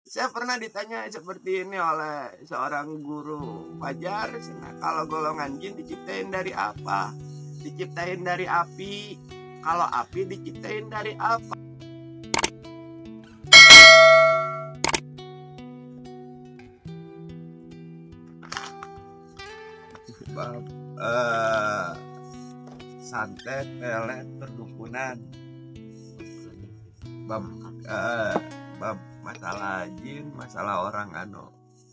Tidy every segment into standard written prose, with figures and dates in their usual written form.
Saya pernah ditanya seperti ini oleh seorang guru, "Fajar, kalau golongan jin diciptain dari apa?" "Diciptain dari api." "Kalau api diciptain dari apa?" Bab santet, pelet, perdukunan. Bab bab masalah jin, masalah orang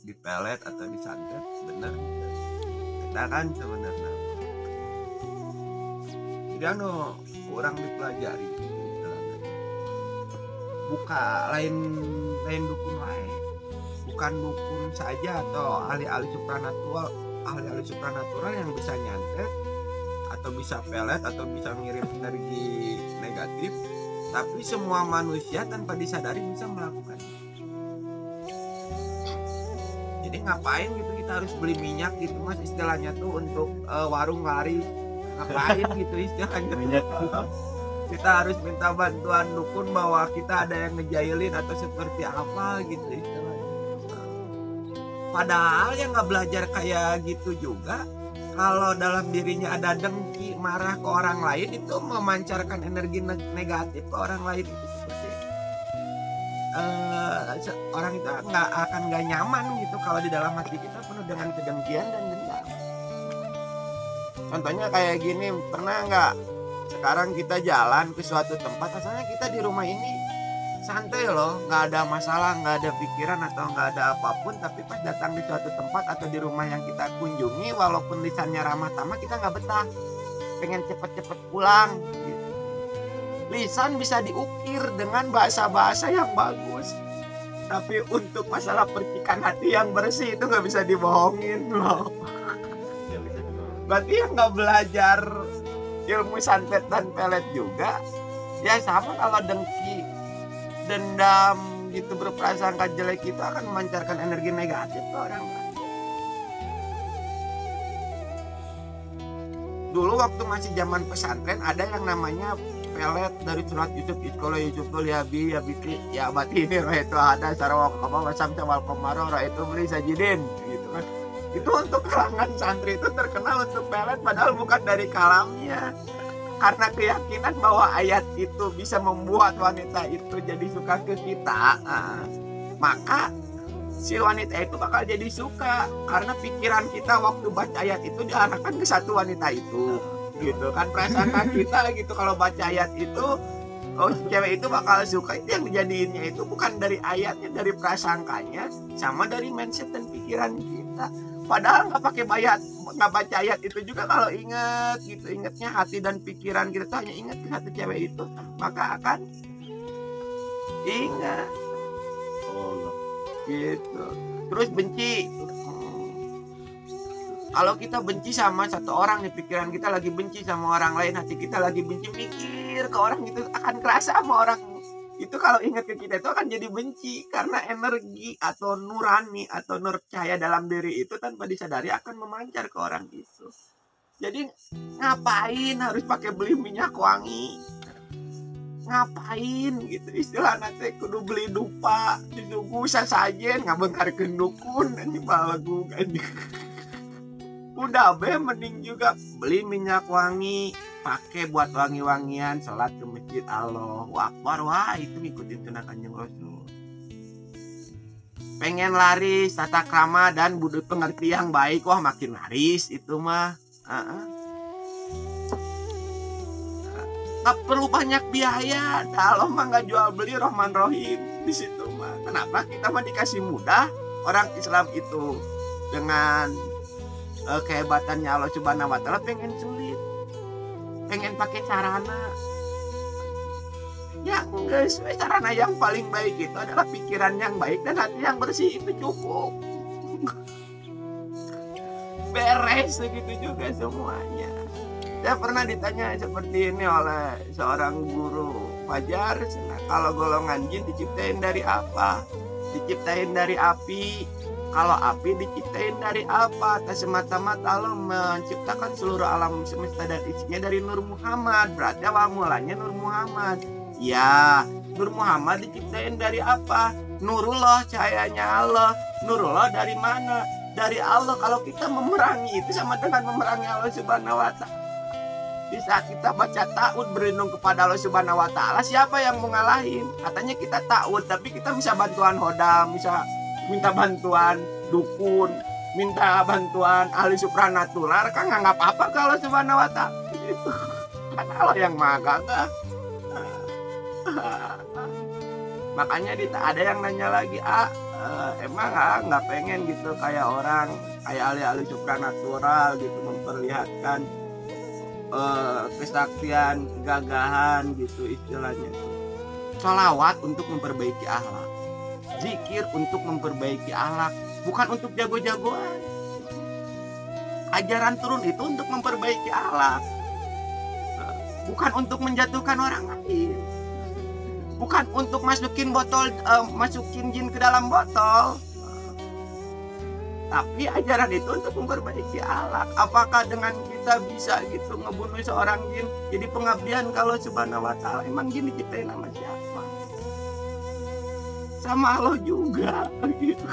dipelet atau disantet, bener kita kan sebenarnya jadi kurang dipelajari buka lain lain dukun lain, bukan dukun saja atau ahli-ahli supranatural yang bisa nyantet atau bisa pelet atau bisa ngirim energi negatif, tapi semua manusia tanpa disadari bisa melakukan. Jadi ngapain gitu kita harus beli minyak gitu mas, istilahnya tuh untuk warung lari, ngapain gitu istilahnya minyak. Kita harus minta bantuan dukun bahwa kita ada yang ngejailin atau seperti apa gitu istilahnya. Padahal yang nggak belajar kayak gitu juga, kalau dalam dirinya ada dengki, marah ke orang lain, itu memancarkan energi negatif ke orang lain. Itu seperti orang itu nggak nyaman gitu kalau di dalam hati kita penuh dengan kedengkian dan dendam. Contohnya kayak gini, pernah nggak sekarang kita jalan ke suatu tempat, asalnya kita di rumah ini santai loh, nggak ada masalah, nggak ada pikiran atau nggak ada apapun, tapi pas datang di suatu tempat atau di rumah yang kita kunjungi, walaupun lisannya ramah tamah, kita nggak betah, pengen cepet-cepet pulang gitu. Lisan bisa diukir dengan bahasa-bahasa yang bagus, tapi untuk masalah percikan hati yang bersih itu nggak bisa dibohongin loh. Berarti yang nggak belajar ilmu santet dan pelet juga ya sama, kalau dengki, dendam gitu, berprasangka jelek, itu akan memancarkan energi negatif ke orang lain. Dulu waktu masih zaman pesantren ada yang namanya pelet dari surat Yusuf Iskola Yusuf Liabi Yabiti ya Batini itu ada Sarawak Wasam Cawal Komaro itu beli sajidin gitu kan. Itu untuk kalangan santri itu terkenal untuk pelet, padahal bukan dari kalamnya. Karena keyakinan bahwa ayat itu bisa membuat wanita itu jadi suka ke kita, maka si wanita itu bakal jadi suka, karena pikiran kita waktu baca ayat itu diarahkan ke satu wanita itu, gitu kan, perasaan kita gitu kalau baca ayat itu, oh si cewek itu bakal suka. Itu yang dijadiinnya itu bukan dari ayatnya, dari prasangkanya, sama dari mindset dan pikiran kita. Padahal nggak pakai nggak baca ayat itu juga, kalau ingat gitu, ingatnya hati dan pikiran kita tuh hanya ingat ke satu cewek itu, maka akan ingat gitu. Terus benci, kalau kita benci sama satu orang nih, pikiran kita lagi benci sama orang lain, hati kita lagi benci, mikir ke orang itu akan kerasa sama orang itu, kalau ingat ke kita itu akan jadi benci, karena energi atau nurani atau nur cahaya dalam diri itu tanpa disadari akan memancar ke orang itu. Jadi ngapain harus pakai beli minyak wangi, ngapain gitu istilah nanti kudu beli dupa didugu sasajen ngabengkarkeun dukun ini balagu kan. Udah be, mending juga beli minyak wangi, pakai buat wangi-wangian, sholat ke masjid, Allahu Akbar, wah itu ngikutin tunah Kanjeng Rasul. Pengen laris tata krama dan budaya pengerti yang baik, wah makin laris itu mah. Gak perlu banyak biaya, kalau mah nggak jual beli Rahman Rohim di situ mah. Kenapa kita mah dikasih mudah? Orang Islam itu dengan kehebatannya Allah Subhanahu wa Ta'ala pengen sulit, pengen pakai sarana yang enggak sesuai. Sarana yang paling baik itu adalah pikiran yang baik dan hati yang bersih, itu cukup. Beres segitu juga semuanya. Saya pernah ditanya seperti ini oleh seorang guru, "Fajar, kalau golongan jin diciptain dari apa?" "Diciptain dari api." "Kalau api diciptain dari apa?" "Tak semata-mata Allah menciptakan seluruh alam semesta dan isinya dari Nur Muhammad." "Berarti awal mulanya Nur Muhammad." "Ya, Nur Muhammad diciptain dari apa?" Nurullah, cahayanya Allah. Nurullah dari mana? Dari Allah. Kalau kita memerangi itu sama dengan memerangi Allah Subhanahu wa Ta'ala. Di saat kita baca ta'ud berlindung kepada Allah Subhanahu wa Ta'ala, siapa yang mau ngalahin? Katanya kita ta'ud, tapi kita bisa bantuan hodam, bisa minta bantuan dukun, minta bantuan ahli supranatural, kan nggak apa-apa kalau Subhanahu wa Ta'ala. Kan Allah yang maha gagah. Makanya ada yang nanya lagi, emang nggak pengen gitu kayak orang, kayak ahli-ahli supranatural gitu, memperlihatkan kesaktian, kegagahan gitu istilahnya. Sholawat untuk memperbaiki akhlak, zikir untuk memperbaiki akhlak, bukan untuk jago-jagoan. Ajaran turun itu untuk memperbaiki akhlak, bukan untuk menjatuhkan orang lain, bukan untuk masukin jin ke dalam botol. Tapi ajaran itu untuk memperbaiki akhlak. Apakah dengan kita bisa gitu ngebunuh seorang jin jadi pengabdian kalau Subhanahu wa Ta'ala? Emang jin diciptain sama siapa? Sama Allah juga gitu.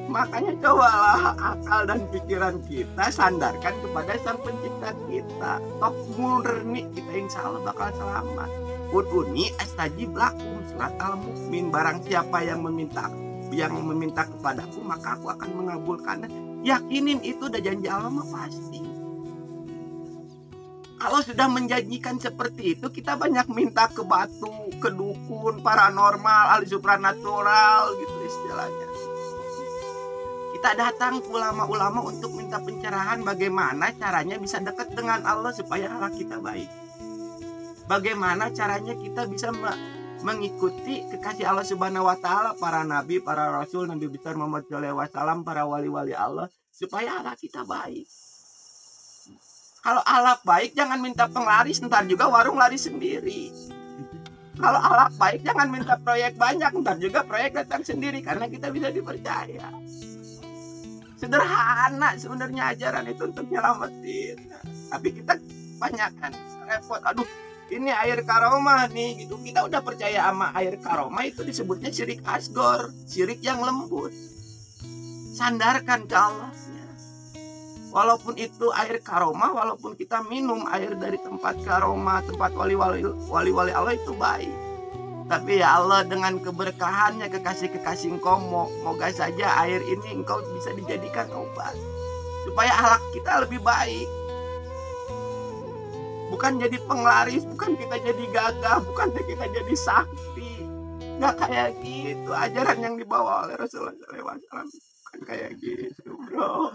Makanya cobalah akal dan pikiran kita sandarkan kepada Sang Pencipta kita. Toh murni kita insya Allah bakal selamat. Ud'uni astajib lakum, surat Al-Mu'min. Barang siapa yang meminta kepadaku, maka aku akan mengabulkan. Yakinin itu udah janji Allah mah pasti. Kalau sudah menjanjikan seperti itu, kita banyak minta ke batu, ke dukun, paranormal, ahli supranatural gitu istilahnya. Kita datang ke ulama-ulama untuk minta pencerahan bagaimana caranya bisa dekat dengan Allah supaya akhlak kita baik. Bagaimana caranya kita bisa mengikuti kekasih Allah Subhanahu wa Ta'ala, para nabi, para rasul, Nabi besar Muhammad SAW, para wali-wali Allah, supaya akhlak kita baik. Kalau akhlak baik jangan minta penglaris, ntar juga warung lari sendiri. Kalau akhlak baik jangan minta proyek banyak, ntar juga proyek datang sendiri karena kita bisa dipercaya. Sederhana sebenarnya ajaran itu untuk nyelamatin, tapi kita banyak kan repot. Aduh, ini air karomah nih gitu. Kita udah percaya sama air karomah, itu disebutnya syirik asgor, syirik yang lembut. Sandarkan ke Allahnya. Walaupun itu air karomah, walaupun kita minum air dari tempat karomah, tempat wali-wali Allah itu baik. Tapi ya Allah, dengan keberkahannya kekasih-kekasih engkau, moga saja air ini engkau bisa dijadikan obat supaya akhlak kita lebih baik. Bukan jadi penglaris, bukan kita jadi gagah, bukan kita jadi sakti. Nggak kayak gitu. Ajaran yang dibawa oleh Rasulullah SAW bukan kayak gitu, bro.